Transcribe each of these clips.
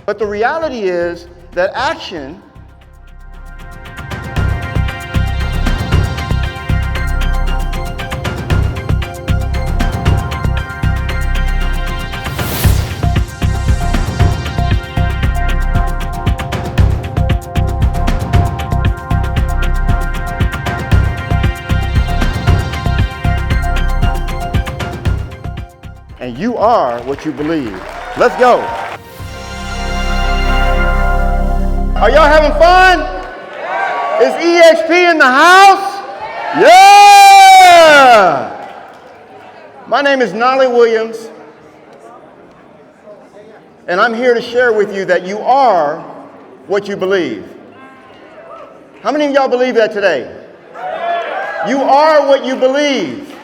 But the reality is that action and you are what you believe. Let's go. Are y'all having fun? Is EXP in the house? Yeah! My name is Knolly Williams, and I'm here to share with you that you are what you believe. How many of y'all believe that today? You are what you believe.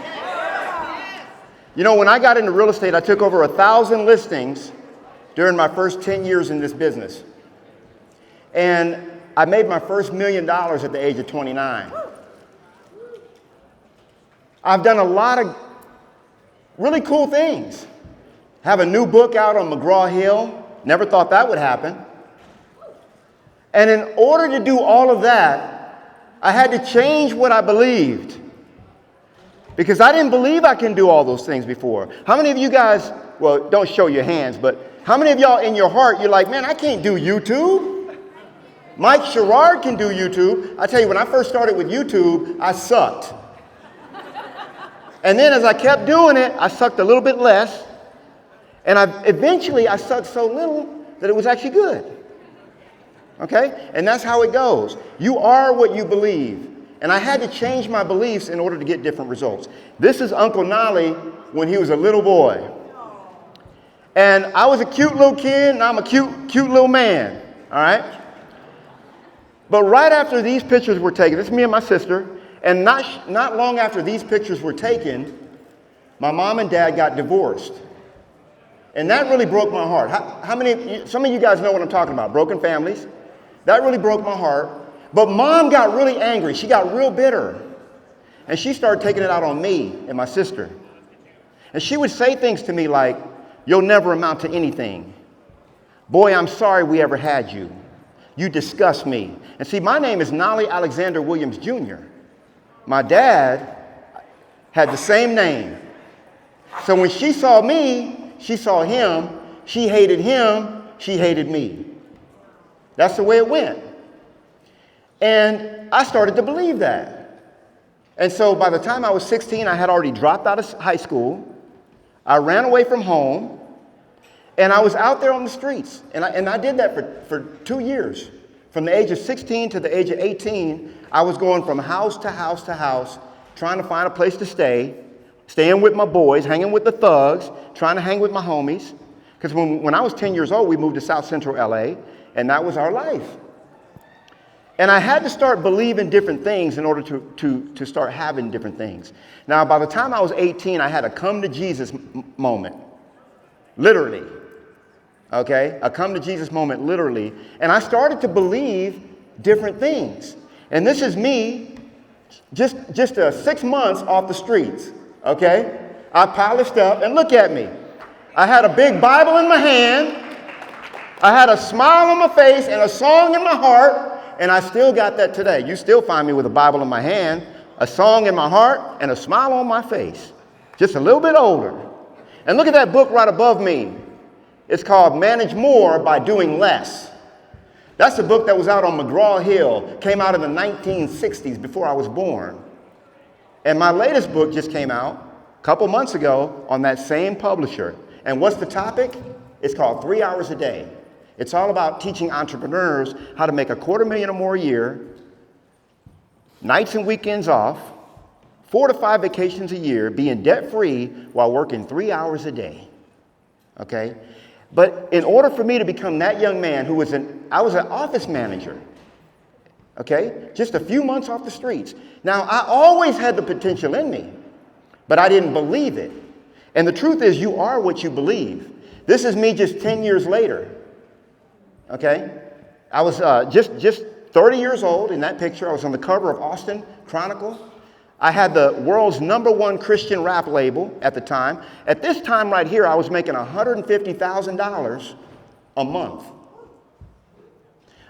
You know, when I got into real estate, I took over 1,000 listings during my first 10 years in this business. And I made my first $1 million at the age of 29. I've done a lot of really cool things. Have a new book out on McGraw-Hill. Never thought that would happen. And in order to do all of that, I had to change what I believed. Because I didn't believe I can do all those things before. How many of you guys, well, don't show your hands, but how many of y'all in your heart, you're like, man, I can't do YouTube. Mike Sherrard can do YouTube. I tell you, when I first started with YouTube, I sucked. And then as I kept doing it, I sucked a little bit less. And eventually I sucked so little that it was actually good. Okay? And that's how it goes. You are what you believe. And I had to change my beliefs in order to get different results. This is Uncle Knolly when he was a little boy. And I was a cute little kid, and I'm a cute little man, all right? But right after these pictures were taken, this is me and my sister, and not long after these pictures were taken, my mom and dad got divorced. And that really broke my heart. Some of you guys know what I'm talking about, broken families. That really broke my heart. But mom got really angry. She got real bitter. And she started taking it out on me and my sister. And she would say things to me like, you'll never amount to anything. Boy, I'm sorry we ever had you. You disgust me. And see, my name is Knolly Alexander Williams Jr. My dad had the same name. So when she saw me, she saw him. She hated him. She hated me. That's the way it went. And I started to believe that. And so by the time I was 16, I had already dropped out of high school. I ran away from home. And I was out there on the streets. And I did that for 2 years. From the age of 16 to the age of 18, I was going from house to house to house, trying to find a place to stay, staying with my boys, hanging with the thugs, trying to hang with my homies. Because when I was 10 years old, we moved to South Central LA, and that was our life. And I had to start believing different things in order to start having different things. Now, by the time I was 18, I had a come to Jesus moment, literally. Okay, a come to Jesus moment, literally. And I started to believe different things. And this is me, just 6 months off the streets. Okay, I polished up, and look at me. I had a big Bible in my hand. I had a smile on my face and a song in my heart. And I still got that today. You still find me with a Bible in my hand, a song in my heart, and a smile on my face. Just a little bit older. And look at that book right above me. It's called Manage More by Doing Less. That's a book that was out on McGraw-Hill, came out in the 1960s before I was born. And my latest book just came out a couple months ago on that same publisher. And what's the topic? It's called 3 Hours a Day. It's all about teaching entrepreneurs how to make $250,000 or more a year, nights and weekends off, 4 to 5 vacations a year, being debt-free while working 3 hours a day. Okay? But in order for me to become that young man who I was an office manager, okay? Just a few months off the streets. Now, I always had the potential in me, but I didn't believe it. And the truth is, you are what you believe. This is me just 10 years later, okay? I was just 30 years old in that picture. I was on the cover of Austin Chronicle. I had the world's #1 Christian rap label at the time. At this time right here, I was making $150,000 a month.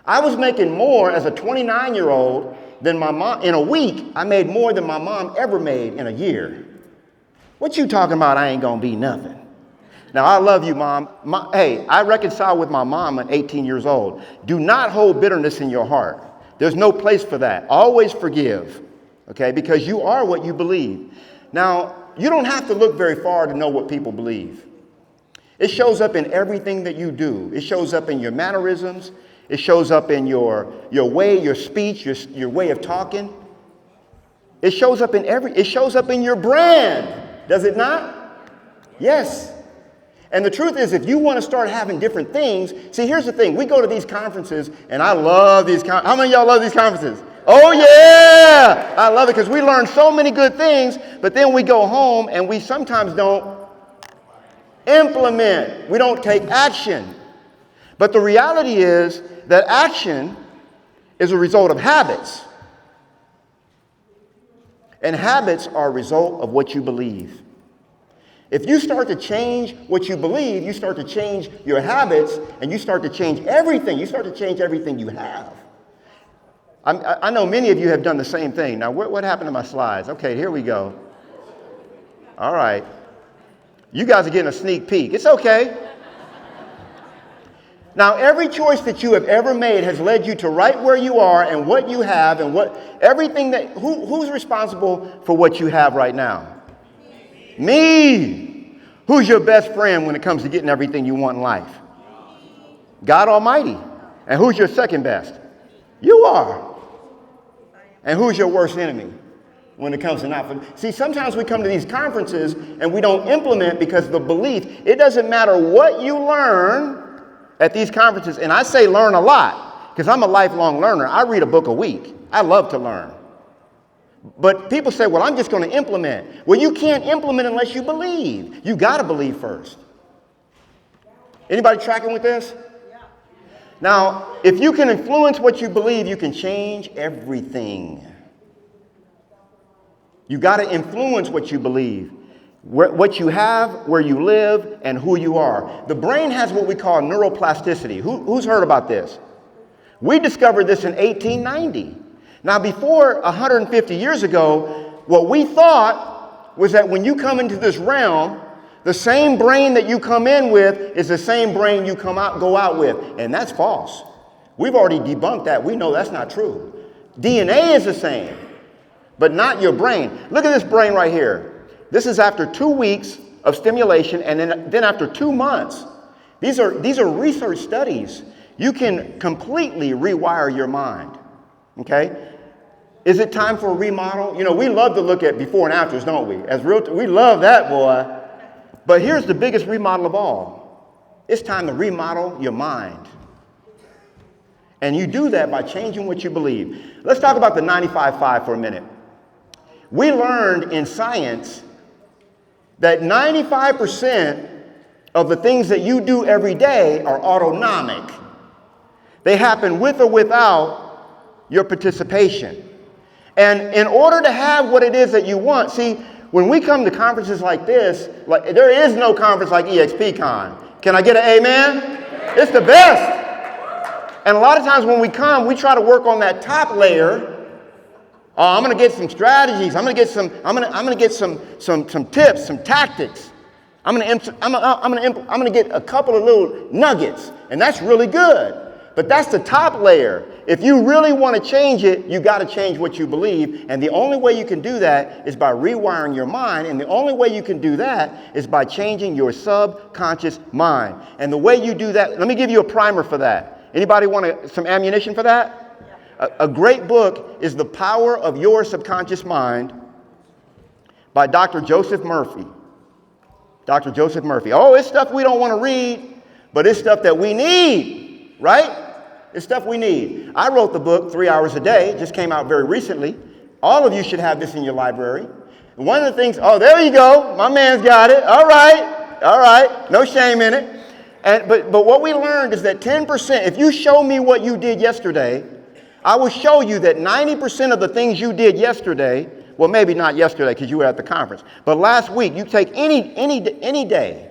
I was making more as a 29-year-old than my mom. In a week, I made more than my mom ever made in a year. What you talking about? I ain't gonna be nothing. Now, I love you, Mom. Hey, I reconciled with my mom at 18 years old. Do not hold bitterness in your heart. There's no place for that. Always forgive, okay? Because you are what you believe. Now, you don't have to look very far to know what people believe. It shows up in everything that you do. It shows up in your mannerisms. It shows up in your way, your speech, your way of talking. It shows up it shows up in your brand. Does it not? Yes. And the truth is, if you want to start having different things, see, here's the thing. We go to these conferences, and I love these conferences. How many of y'all love these conferences? Oh, yeah. I love it because we learn so many good things, but then we go home, and we sometimes don't implement. We don't take action. But the reality is that action is a result of habits. And habits are a result of what you believe. If you start to change what you believe, you start to change your habits, and you start to change everything. You start to change everything you have. I know many of you have done the same thing. Now, what happened to my slides? Okay, here we go. All right. You guys are getting a sneak peek. It's okay. Now, every choice that you have ever made has led you to right where you are and what you have and everything that, who's responsible for what you have right now? Me. Who's your best friend when it comes to getting everything you want in life? God Almighty. And who's your second best? You are. And who's your worst enemy when it comes to not? See, sometimes we come to these conferences and we don't implement because of the belief. It doesn't matter what you learn at these conferences, and I say learn a lot because I'm a lifelong learner. I read a book a week. I love to learn. But people say, well, I'm just going to implement. Well, you can't implement unless you believe. You got to believe first. Anybody tracking with this? Yeah. Now, if you can influence what you believe, you can change everything. You got to influence what you believe. What you have, where you live, and who you are. The brain has what we call neuroplasticity. Who's heard about this? We discovered this in 1890. Now, before 150 years ago, what we thought was that when you come into this realm, the same brain that you come in with is the same brain you go out with. And that's false. We've already debunked that. We know that's not true. DNA is the same, but not your brain. Look at this brain right here. This is after 2 weeks of stimulation, and then after 2 months. These are research studies. You can completely rewire your mind. Okay? Is it time for a remodel? You know, we love to look at before and afters, don't we? We love that, boy. But here's the biggest remodel of all. It's time to remodel your mind. And you do that by changing what you believe. Let's talk about the 95-5 for a minute. We learned in science that 95% of the things that you do every day are autonomic. They happen with or without your participation. And in order to have what it is that you want, see, when we come to conferences like this, there is no conference like EXPCon. Can I get an amen? It's the best. And a lot of times when we come, we try to work on that top layer. Oh, I'm going to get some strategies. I'm going to get some tips, some tactics. I'm going to get a couple of little nuggets, and that's really good. But that's the top layer. If you really want to change it, you got to change what you believe, and the only way you can do that is by rewiring your mind, and the only way you can do that is by changing your subconscious mind. And the way you do that, let me give you a primer for that. Anybody want some ammunition for that? A great book is The Power of Your Subconscious Mind by Dr. Joseph Murphy. Dr. Joseph Murphy. Oh, it's stuff we don't want to read, but it's stuff that we need, right? It's stuff we need. I wrote the book 3 hours a day. It just came out very recently. All of you should have this in your library. And one of the things, oh, there you go. My man's got it. All right. No shame in it. But what we learned is that 10%, if you show me what you did yesterday, I will show you that 90% of the things you did yesterday, well, maybe not yesterday because you were at the conference, but last week, you take any day,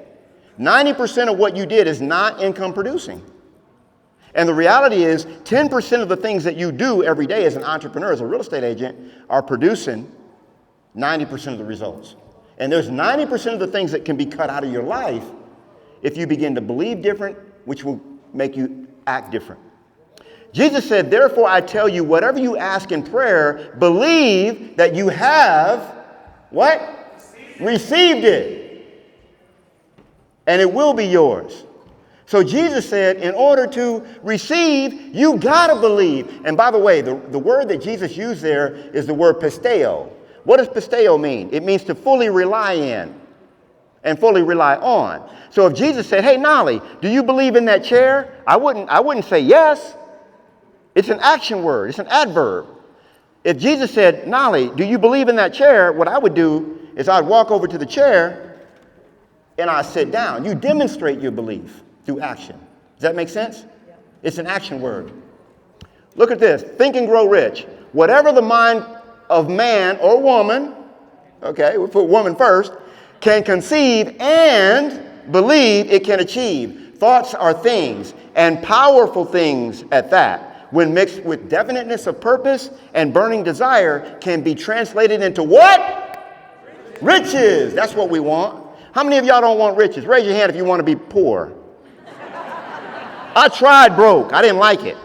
90% of what you did is not income producing. And the reality is 10% of the things that you do every day as an entrepreneur, as a real estate agent, are producing 90% of the results. And there's 90% of the things that can be cut out of your life if you begin to believe different, which will make you act different. Jesus said, therefore I tell you, whatever you ask in prayer, believe that you have, what? Received it. And it will be yours. So Jesus said, in order to receive, you gotta believe. And by the way, the word that Jesus used there is the word pisteo. What does pisteo mean? It means to fully rely in and fully rely on. So if Jesus said, hey, Knolly, do you believe in that chair? I wouldn't say yes. It's an action word. It's an adverb. If Jesus said, Knolly, do you believe in that chair? What I would do is I'd walk over to the chair and I'd sit down. You demonstrate your belief through action. Does that make sense? Yeah. It's an action word. Look at this. Think and grow rich. Whatever the mind of man or woman, okay, we'll put woman first, can conceive and believe it can achieve. Thoughts are things, and powerful things at that. When mixed with definiteness of purpose and burning desire, can be translated into what? Riches. That's what we want. How many of y'all don't want riches? Raise your hand if you want to be poor. I tried broke. I didn't like it.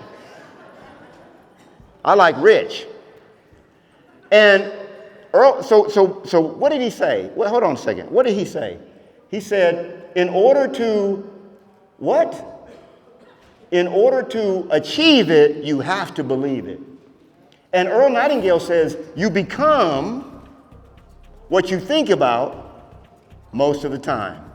I like rich. And so what did he say? Well, hold on a second. What did he say? He said, in order to what? In order to achieve it, you have to believe it. And Earl Nightingale says, you become what you think about most of the time.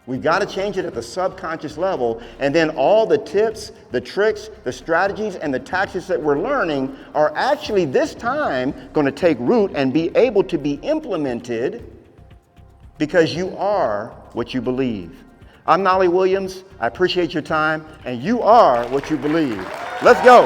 We've got to change it at the subconscious level, and then all the tips, the tricks, the strategies, and the tactics that we're learning are actually this time going to take root and be able to be implemented because you are what you believe. I'm Knolly Williams. I appreciate your time, and you are what you believe. Let's go.